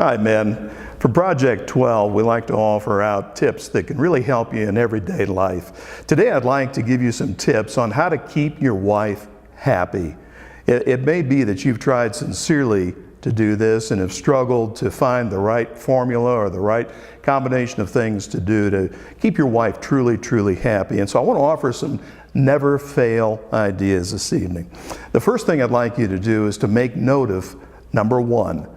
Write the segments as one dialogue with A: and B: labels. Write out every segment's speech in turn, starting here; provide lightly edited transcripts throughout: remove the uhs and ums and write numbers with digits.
A: Hi, men. For Project 12, we like to offer out tips that can really help you in everyday life. Today, I'd like to give you some tips on how to keep your wife happy. It may be that you've tried sincerely to do this and have struggled to find the right formula or the right combination of things to do to keep your wife truly happy. And so I want to offer some never fail ideas this evening. The first thing I'd like you to do is to make note of number one.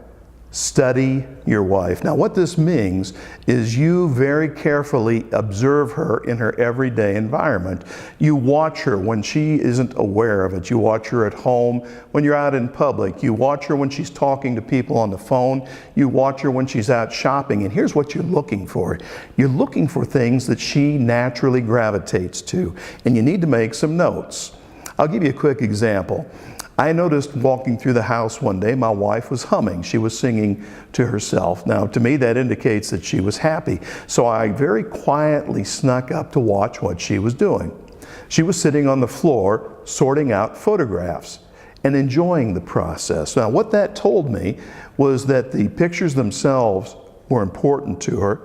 A: Study your wife. Now, what this means is you very carefully observe her in her everyday environment. You watch her when she isn't aware of it. You watch her at home when you're out in public. You watch her when she's talking to people on the phone. You watch her when she's out shopping. And here's what you're looking for. You're looking for things that she naturally gravitates to. And you need to make some notes. I'll give you a quick example. I noticed walking through the house one day, my wife was humming. She was singing to herself. Now, to me, that indicates that she was happy. So I very quietly snuck up to watch what she was doing. She was sitting on the floor, sorting out photographs and enjoying the process. Now, what that told me was that the pictures themselves were important to her,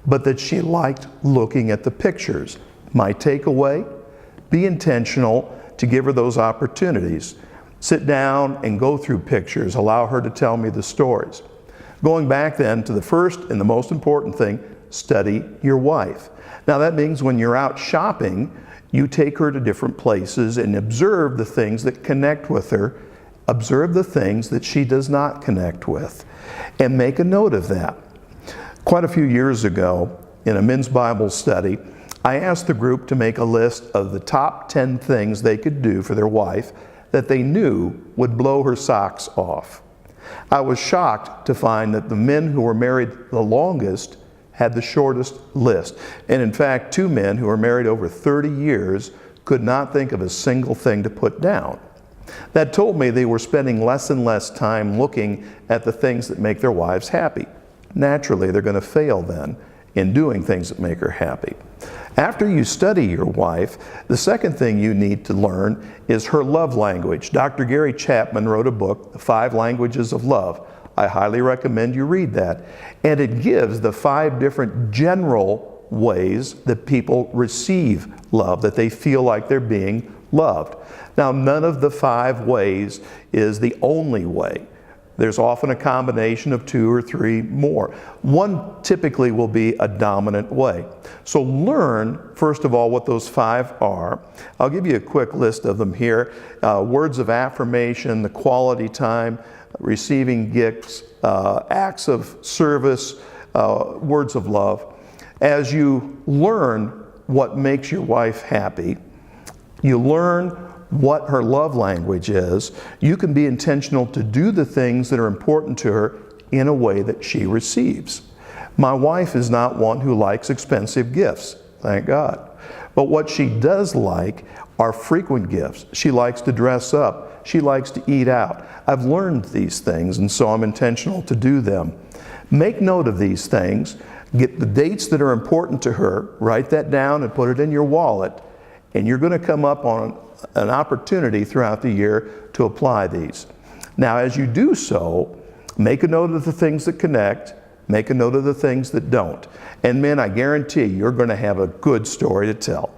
A: but that she liked looking at the pictures. My takeaway, be intentional to give her those opportunities. Sit down and go through pictures. Allow her to tell me the stories. Going back then to the first and the most important thing, study your wife. Now that means when you're out shopping, you take her to different places and observe the things that connect with her. Observe the things that she does not connect with. And make a note of that. Quite a few years ago, in a men's Bible study, I asked the group to make a list of the top 10 things they could do for their wife that they knew would blow her socks off. I was shocked to find that the men who were married the longest had the shortest list. And in fact, two men who were married over 30 years could not think of a single thing to put down. That told me they were spending less and less time looking at the things that make their wives happy. Naturally, they're going to fail then in doing things that make her happy. After you study your wife, the second thing you need to learn is her love language. Dr. Gary Chapman wrote a book, The 5 Languages of Love. I highly recommend you read that. And it gives the 5 different general ways that people receive love, that they feel like they're being loved. Now, none of the 5 ways is the only way. There's often a combination of 2 or 3 more. One typically will be a dominant way. So learn, first of all, what those 5 are. I'll give you a quick list of them here. Words of affirmation, the quality time, receiving gifts, acts of service, words of love. As you learn what makes your wife happy, you learn what her love language is, you can be intentional to do the things that are important to her in a way that she receives. My wife is not one who likes expensive gifts, thank God. But what she does like are frequent gifts. She likes to dress up. She likes to eat out. I've learned these things, and so I'm intentional to do them. Make note of these things. Get the dates that are important to her, write that down and put it in your wallet, and you're going to come up on an opportunity throughout the year to apply these. Now, as you do so, make a note of the things that connect, make a note of the things that don't. And men, I guarantee you're going to have a good story to tell.